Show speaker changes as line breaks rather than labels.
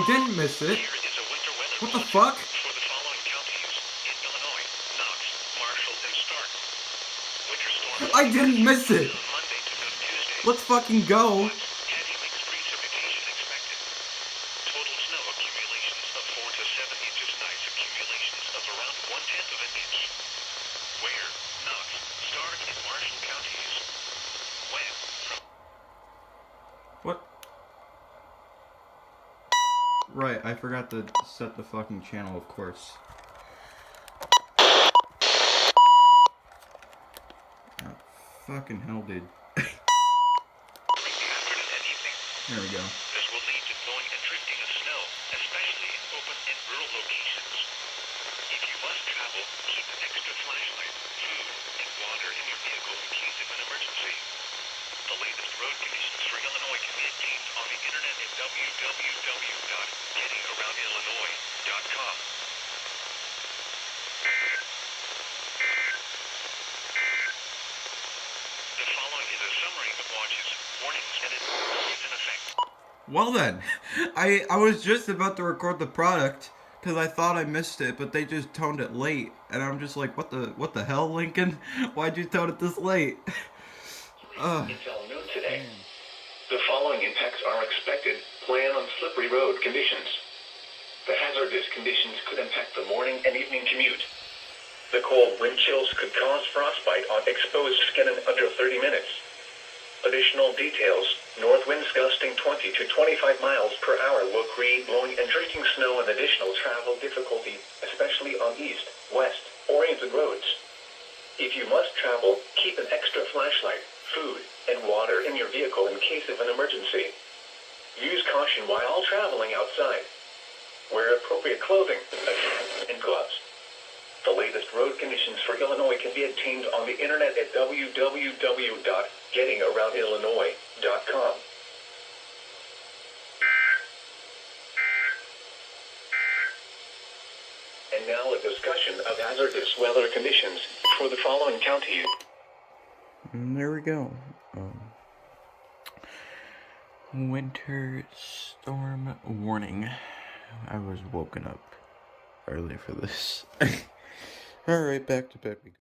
didn't miss it. What the fuck?
For the following counties in Illinois: Knox, Marshall, and Stark. Winter storm.
I didn't miss it.
Monday to Tuesday.
Let's fucking go.
Heavy mixed precipitation expected. Total snow accumulations of 4 to 7 inches. Nice accumulations of around 1/10 of an inch. Where? Knox, Stark, and Marshall counties. When?
What? Right, I forgot to set the fucking channel, of course. Oh, fucking hell, dude. There we go.
This will lead to blowing and drifting of snow, especially in open and rural locations. If you must travel, keep an extra flashlight, food, and water in your vehicle in case of an emergency. The latest road conditions for Illinois can be obtained on the internet at www.gettingaroundillinois.com. The following is a summary of watches, warnings, and advisories in effect.
Well then, I was just about to record the product because I thought I missed it, but they just toned it late, and I'm just like, what the hell, Lincoln? Why'd you tone it this late?
Until noon today. The following impacts are expected. Plan on slippery road conditions. The hazardous conditions could impact the morning and evening commute. The cold wind chills could cause frostbite on exposed skin in under 30 minutes. Additional details: north winds gusting 20 to 25 miles per hour will create blowing and drifting snow and additional travel difficulty, especially on east, west, oriented roads. If you must travel, keep an extra flashlight, food, and water in your vehicle in case of an emergency. Use caution while traveling outside. Wear appropriate clothing, and gloves. The latest road conditions for Illinois can be obtained on the internet at www.gettingaroundillinois.com. And now a discussion of hazardous weather conditions for the following counties.
And there we go. Winter storm warning. I was woken up early for this. Alright, back to bed we go.